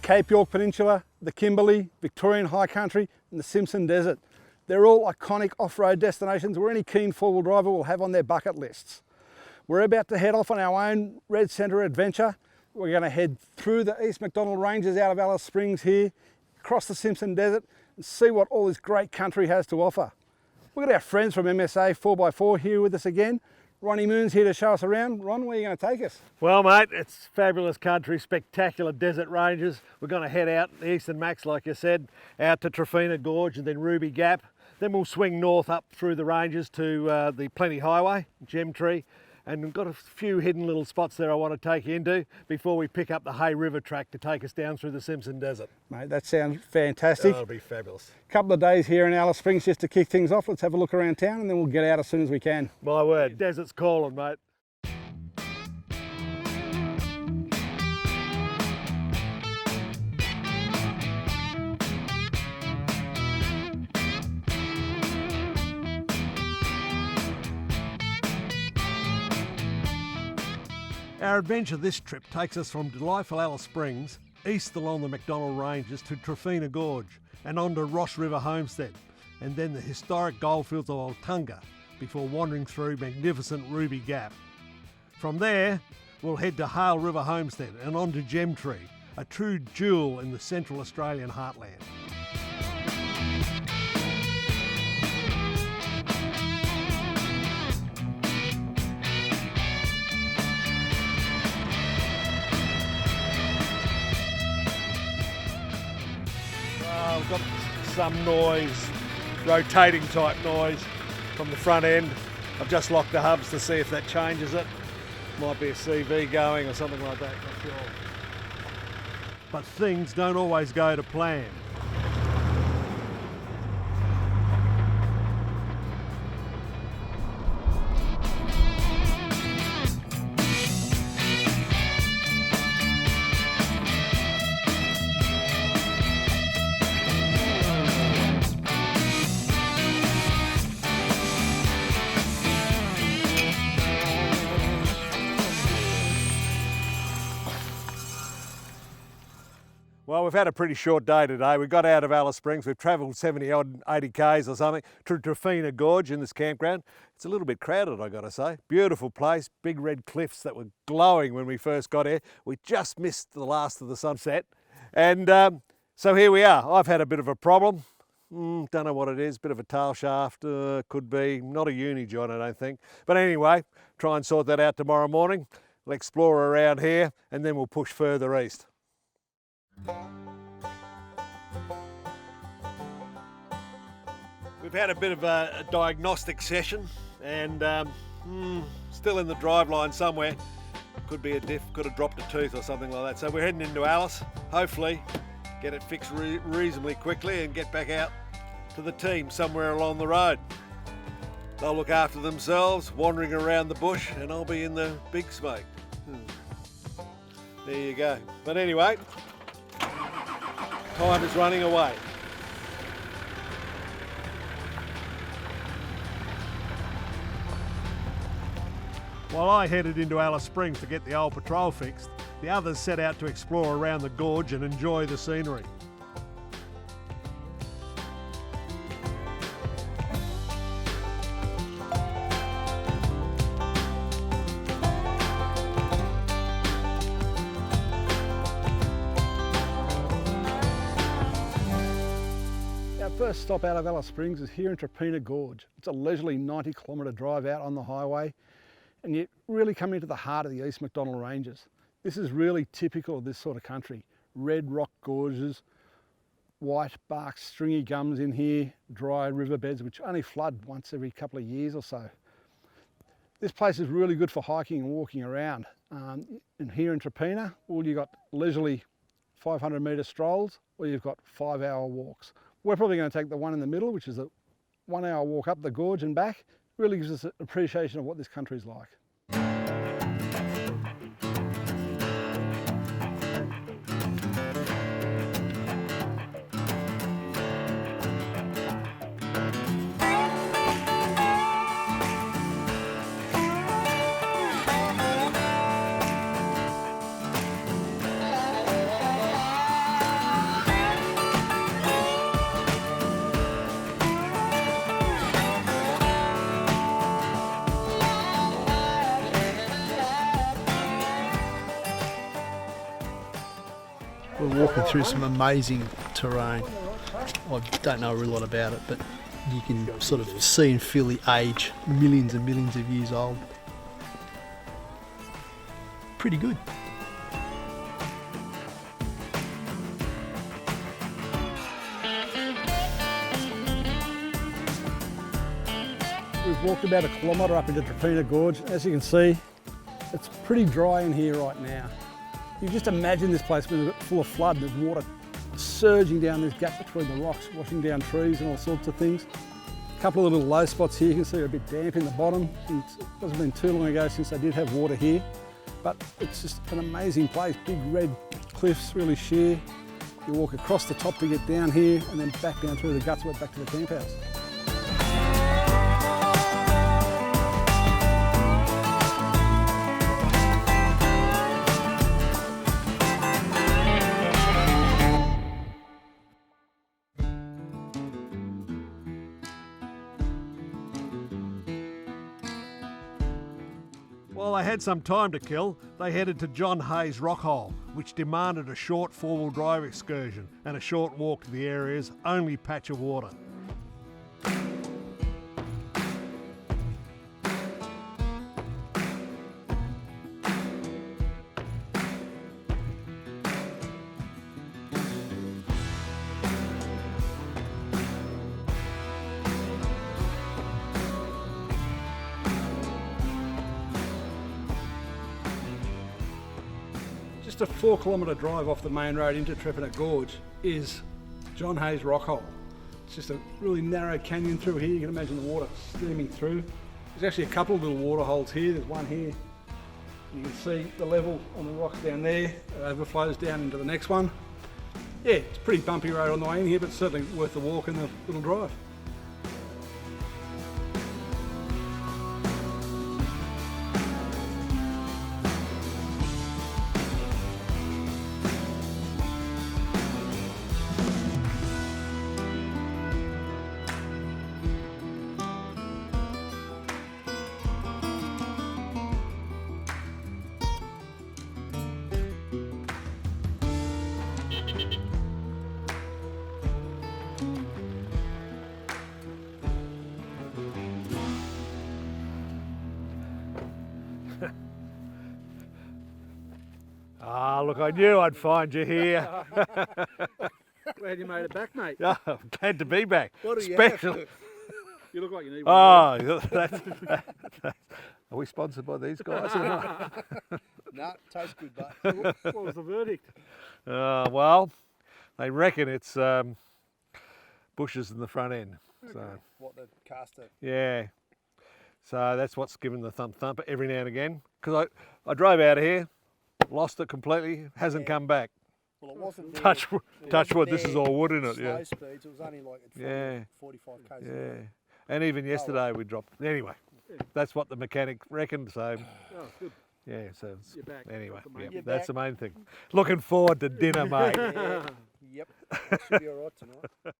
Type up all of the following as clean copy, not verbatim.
Cape York Peninsula, the Kimberley, Victorian High Country and the Simpson Desert. They're all iconic off-road destinations where any keen four-wheel driver will have on their bucket lists. We're about to head off on our own Red Centre adventure. We're going to head through the East MacDonnell Ranges out of Alice Springs here, across the Simpson Desert and see what all this great country has to offer. We've got our friends from MSA 4x4 here with us again. Ronnie Moon's here to show us around. Ron, where are you going to take us? Well, mate, it's fabulous country, spectacular desert ranges. We're going to head out the Eastern Macs, like you said, out to Trephina Gorge and then Ruby Gap. Then we'll swing north up through the ranges to the Plenty Highway, Gem Tree, and we've got a few hidden little spots there I want to take you into before we pick up the Hale River track to take us down through the Simpson Desert. Mate, that sounds fantastic. That'll be fabulous. Couple of days here in Alice Springs just to kick things off. Let's have a look around town and then we'll get out as soon as we can. My word, desert's calling, mate. Our adventure this trip takes us from delightful Alice Springs, east along the MacDonnell Ranges to Trephina Gorge and on to Ross River Homestead, and then the historic goldfields of Altunga before wandering through magnificent Ruby Gap. From there, we'll head to Hale River Homestead and on to Gem Tree, a true jewel in the Central Australian heartland. We've got some noise, rotating type noise from the front end. I've just locked the hubs to see if that changes it. Might be a CV going or something like that, not sure. But things don't always go to plan. Well, we've had a pretty short day today. We got out of Alice Springs. We've travelled 70 odd, 80 k's or something to Trephina Gorge in this campground. It's a little bit crowded, I got to say. Beautiful place, big red cliffs that were glowing when we first got here. We just missed the last of the sunset. And so here we are. I've had a bit of a problem. Don't know what it is, bit of a tail shaft, could be. Not a uni joint, I don't think. But anyway, try and sort that out tomorrow morning. We'll explore around here and then we'll push further east. We've had a bit of a diagnostic session and still in the driveline somewhere. Could be a diff, could have dropped a tooth or something like that. So we're heading into Alice, hopefully get it fixed reasonably quickly and get back out to the team somewhere along the road. They'll look after themselves, wandering around the bush, and I'll be in the big smoke. There you go. But anyway, time is running away. While I headed into Alice Springs to get the old patrol fixed, the others set out to explore around the gorge and enjoy the scenery. First stop out of Alice Springs is here in Trephina Gorge. It's a leisurely 90-kilometre drive out on the highway and you really come into the heart of the East MacDonnell Ranges. This is really typical of this sort of country. Red rock gorges, white bark stringy gums in here, dry riverbeds which only flood once every couple of years or so. This place is really good for hiking and walking around. And here in Trephina, well, you've got leisurely 500 metre strolls or you've got 5-hour walks. We're probably going to take the one in the middle, which is a 1-hour walk up the gorge and back. Really gives us an appreciation of what this country's like. walking through some amazing terrain. I don't know a real lot about it, but you can sort of see and feel the age, millions and millions of years old. Pretty good. We've walked about 1 kilometre up into Trephina Gorge. As you can see, it's pretty dry in here right now. You just imagine this place being full of flood. There's water surging down this gap between the rocks, washing down trees and all sorts of things. A couple of little low spots here. You can see a bit damp in the bottom. And it hasn't been too long ago since they did have water here. But it's just an amazing place. Big red cliffs, really sheer. You walk across the top to get down here and then back down through the guts wet back to the camp house. While they had some time to kill, they headed to John Hay's rock hole, which demanded a short four-wheel drive excursion and a short walk to the area's only patch of water. Just a 4 kilometre drive off the main road into Trephina Gorge is John Hay's rock hole. It's just a really narrow canyon through here. You can imagine the water streaming through. There's actually a couple of little water holes here. There's one here. You can see the level on the rocks down there. It overflows down into the next one. Yeah, it's a pretty bumpy road on the way in here, but certainly worth the walk and the little drive. Ah, look, I knew I'd find you here. Glad you made it back, mate. Oh, I'm glad to be back. What do you Especially. have? You look like you need one. Oh, are we sponsored by these guys or not? No, tastes good, but What was the verdict? Well, they reckon it's bushes in the front end. So what the caster. yeah, so that's what's given the thump every now and again. Because I drove out of here, lost it completely, hasn't come back. Well, it wasn't there. Touch wood. This there is all wood in it. slow Yeah, speeds. It was only like at 40, Yeah. 45 k's. yeah. And even yesterday we dropped. Anyway, that's what the mechanic reckoned. So Oh, good. yeah, so it's, You're back. anyway, That's the main yeah, thing. that's the main thing. Looking forward to dinner, mate. Yeah. Yep. That should be all right tonight.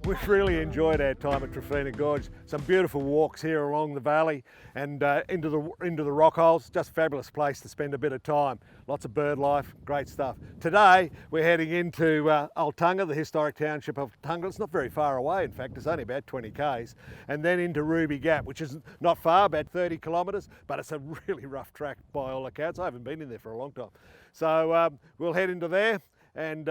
We've really enjoyed our time at Trephina Gorge. Some beautiful walks here along the valley and into the rock holes. Just a fabulous place to spend a bit of time. Lots of bird life, great stuff. Today we're heading into Altunga, the historic township of Altunga. It's not very far away, in fact, it's only about 20 k's. And then into Ruby Gap, which is not far, about 30 kilometres, but it's a really rough track by all accounts. I haven't been in there for a long time. So we'll head into there and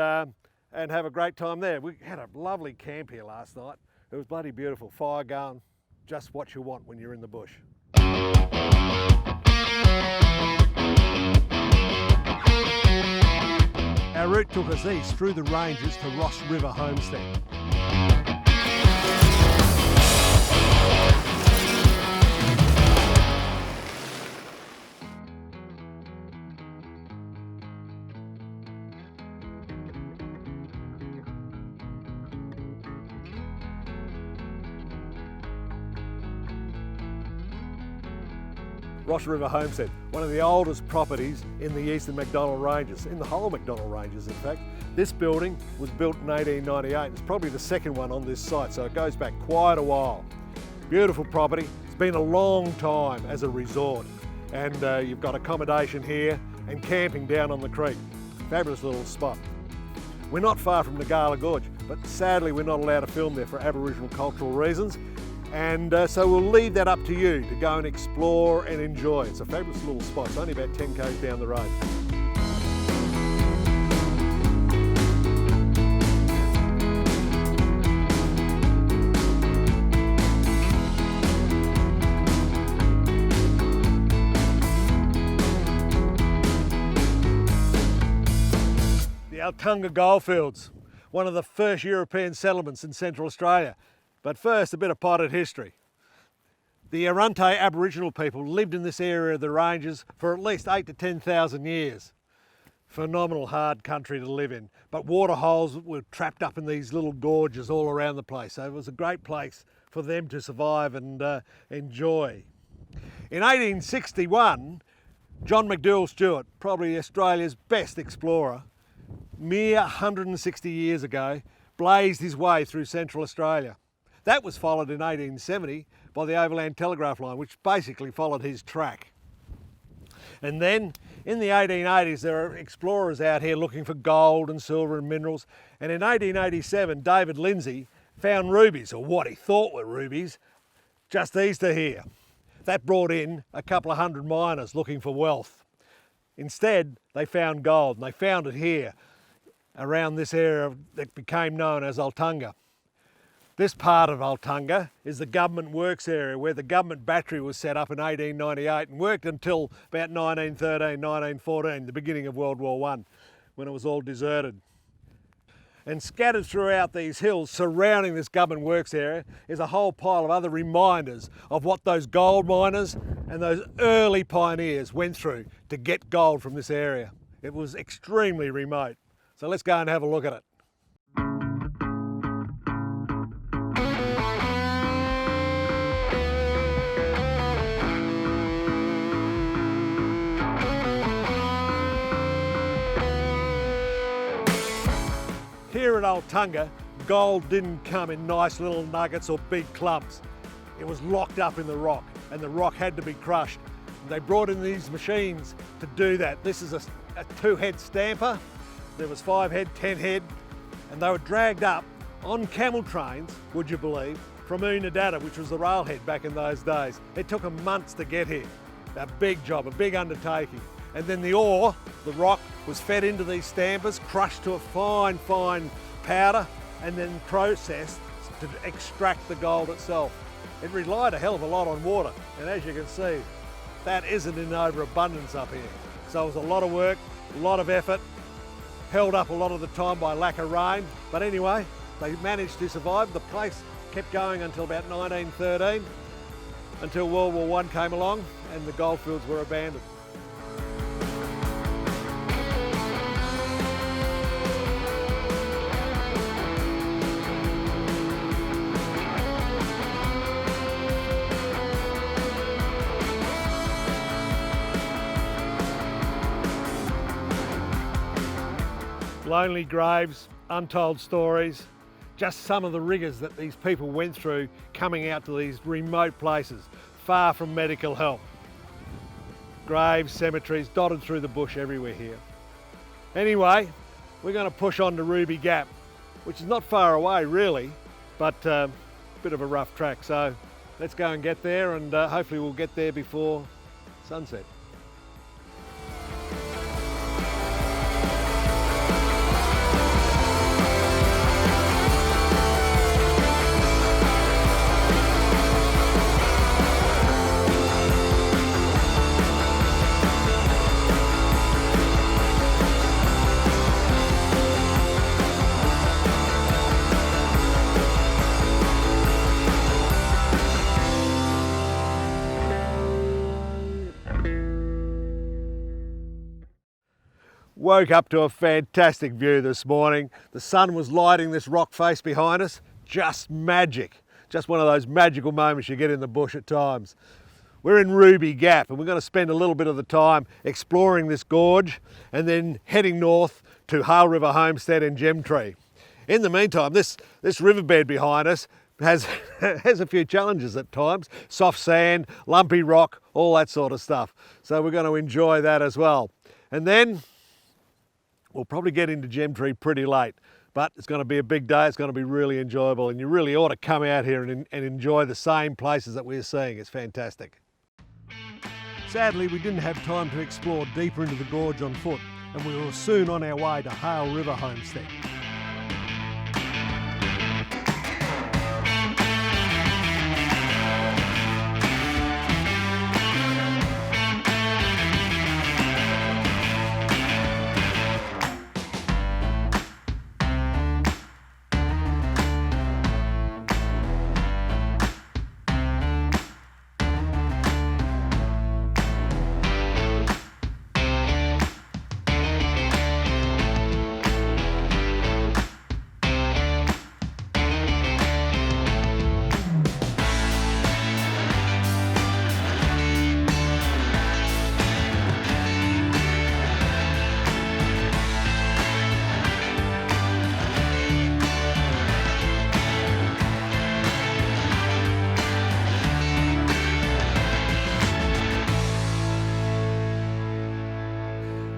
have a great time there. We had a lovely camp here last night. It was bloody beautiful. Fire going, just what you want when you're in the bush. Our route took us east through the ranges to Ross River Homestead. Ross River Homestead, one of the oldest properties in the eastern MacDonnell Ranges, in the whole MacDonnell Ranges in fact. This building was built in 1898. It's probably the second one on this site, so it goes back quite a while. Beautiful property. It's been a long time as a resort, and you've got accommodation here and camping down on the creek. Fabulous little spot. We're not far from Trephina Gorge, but sadly we're not allowed to film there for Aboriginal cultural reasons, and so we'll leave that up to you to go and explore and enjoy. It's a fabulous little spot. It's only about 10 k's down the road. The Altunga goldfields, one of the first European settlements in Central Australia. But first, a bit of potted history. The Arunte Aboriginal people lived in this area of the ranges for at least 8 to 10,000 years. Phenomenal hard country to live in, but waterholes were trapped up in these little gorges all around the place, so it was a great place for them to survive and enjoy. In 1861, John McDouall Stewart, probably Australia's best explorer, mere 160 years ago, blazed his way through Central Australia. That was followed in 1870 by the Overland Telegraph Line, which basically followed his track. And then in the 1880s, there were explorers out here looking for gold and silver and minerals. And in 1887, David Lindsay found rubies, or what he thought were rubies, just east of here. That brought in a couple of hundred miners looking for wealth. Instead, they found gold, and they found it here, around this area that became known as Altunga. This part of Altunga is the government works area where the government battery was set up in 1898 and worked until about 1913, 1914, the beginning of World War I, when it was all deserted. And scattered throughout these hills surrounding this government works area is a whole pile of other reminders of what those gold miners and those early pioneers went through to get gold from this area. It was extremely remote. So let's go and have a look at it. Here at Altunga, gold didn't come in nice little nuggets or big clumps. It was locked up in the rock, and the rock had to be crushed. They brought in these machines to do that. This is a 2-head stamper. There was 5 head, 10 head, and they were dragged up on camel trains, would you believe, from Unadada, which was the railhead back in those days. It took them months to get here. A big job, a big undertaking. And then the ore, the rock, was fed into these stampers, crushed to a fine, fine powder, and then processed to extract the gold itself. It relied a hell of a lot on water, and as you can see, that isn't in overabundance up here. So it was a lot of work, a lot of effort, held up a lot of the time by lack of rain, but anyway, they managed to survive. The place kept going until about 1913, until World War I came along and the goldfields were abandoned. Lonely graves, untold stories, just some of the rigours that these people went through coming out to these remote places, far from medical help. Graves, cemeteries, dotted through the bush everywhere here. Anyway, we're going to push on to Ruby Gap, which is not far away really, but a bit of a rough track. So let's go and get there, and hopefully we'll get there before sunset. Woke up to a fantastic view this morning. The sun was lighting this rock face behind us. Just magic. Just one of those magical moments you get in the bush at times. We're in Ruby Gap and we're going to spend a little bit of the time exploring this gorge and then heading north to Hale River Homestead and Gemtree. In the meantime, this riverbed behind us has has a few challenges at times. Soft sand, lumpy rock, all that sort of stuff. So we're going to enjoy that as well. And then we'll probably get into Gemtree pretty late, but it's going to be a big day. It's going to be really enjoyable, and you really ought to come out here and enjoy the same places that we're seeing. It's fantastic. Sadly, we didn't have time to explore deeper into the gorge on foot, and we were soon on our way to Hale River Homestead.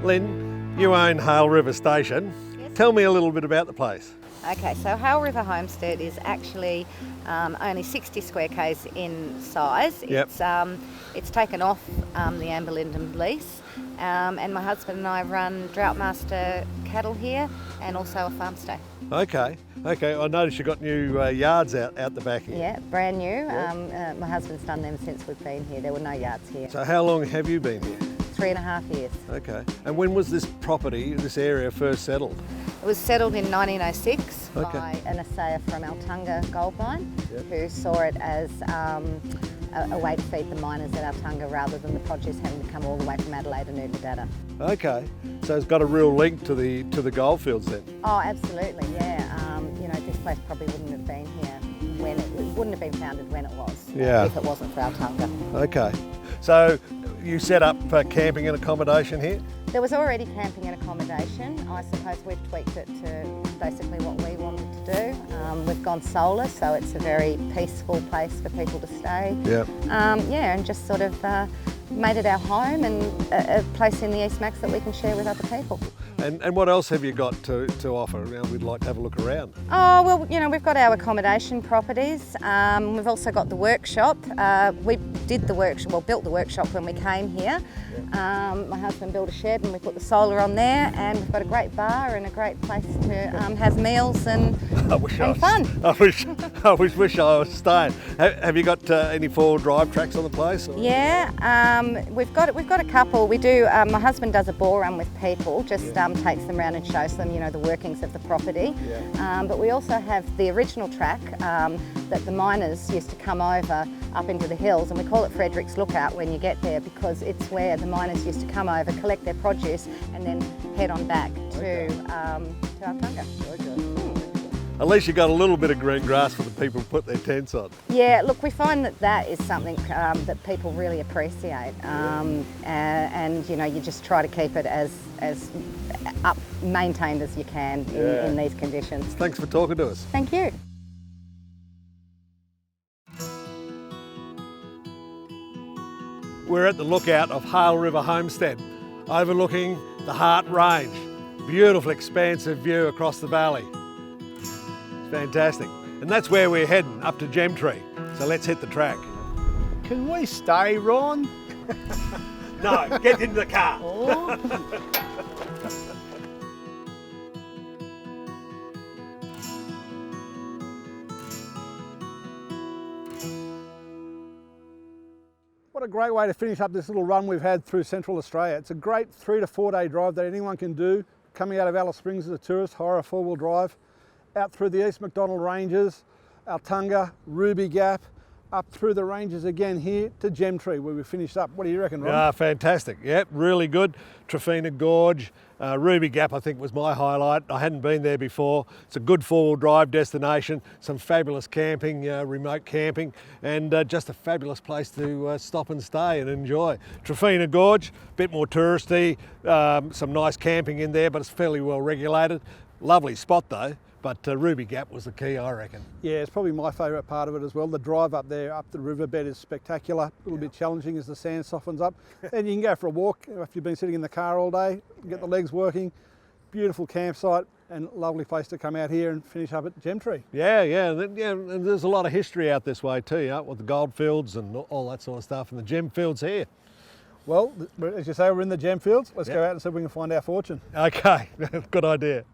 Lynn, you own Hale River Station. Yes. Tell me a little bit about the place. Okay, so Hale River Homestead is actually only 60 square k's in size. Yep. It's taken off the Amber Linden lease, and my husband and I run Droughtmaster cattle here and also a farm stay. Okay. I noticed you got new yards out the back here. Yeah, brand new. Yeah. My husband's done them since we've been here. There were no yards here. So how long have you been here? 3.5 years. Okay. And when was this property, this area first settled? It was settled in 1906 Okay. by an assayer from Altunga gold mine, Yep. who saw it as a way to feed the miners at Altunga rather than the produce having to come all the way from Adelaide and Oodnadatta. Okay. So it's got a real link to the goldfields then. Oh, absolutely, yeah. This place probably wouldn't have been here when it wouldn't have been founded when it was, Yeah. if it wasn't for Altunga. Okay. So you set up camping and accommodation here? There was already camping and accommodation. I suppose we've tweaked it to basically what we wanted to do. We've gone solar, so it's a very peaceful place for people to stay. Yep. And just sort of made it our home and a place in the East Macs that we can share with other people. And what else have you got to offer? Now we'd like to have a look around. Oh, well, we've got our accommodation properties. We've also got the workshop. We built the workshop when we came here. My husband built a shed and we put the solar on there, and we've got a great bar and a great place to have meals and fun. I wish I was staying. Have you got any four-wheel drive tracks on the place? Or? Yeah, we've got a couple. We do. My husband does a bore run with people, just takes them around and shows them, the workings of the property. Yeah. But we also have the original track that the miners used to come over up into the hills, and we call it Frederick's Lookout when you get there, because it's where the miners used to come over, collect their produce, and then head on back to Altunga. At least you got a little bit of green grass for the people to put their tents on. Yeah, look, we find that is something that people really appreciate, and you just try to keep it as maintained as you can in these conditions. Thanks for talking to us. Thank you. We're at the lookout of Hale River Homestead, overlooking the Hart Range. Beautiful, expansive view across the valley. It's fantastic. And that's where we're heading, up to Gemtree. So let's hit the track. Can we stay, Ron? No, get into the car. What a great way to finish up this little run we've had through Central Australia. It's a great 3 to 4 day drive that anyone can do, coming out of Alice Springs as a tourist, hire a 4-wheel drive, out through the East MacDonnell Ranges, Altunga, Ruby Gap, up through the ranges again here to Gemtree, where we finished up. What do you reckon, Ron? Yeah, fantastic. Yep, really good. Trephina Gorge, Ruby Gap I think was my highlight. I hadn't been there before. It's a good 4-wheel drive destination, some fabulous camping, remote camping, and just a fabulous place to stop and stay and enjoy. Trephina Gorge, a bit more touristy, some nice camping in there, but it's fairly well regulated. Lovely spot though. but Ruby Gap was the key, I reckon. Yeah, it's probably my favourite part of it as well. The drive up there, up the riverbed is spectacular. A little bit challenging as the sand softens up. Then you can go for a walk after you've been sitting in the car all day, get the legs working. Beautiful campsite and lovely place to come out here and finish up at Gemtree. Yeah, and there's a lot of history out this way too, you know, with the goldfields and all that sort of stuff, and the gem fields here. Well, as you say, we're in the gem fields. Let's go out and see if we can find our fortune. Okay, good idea.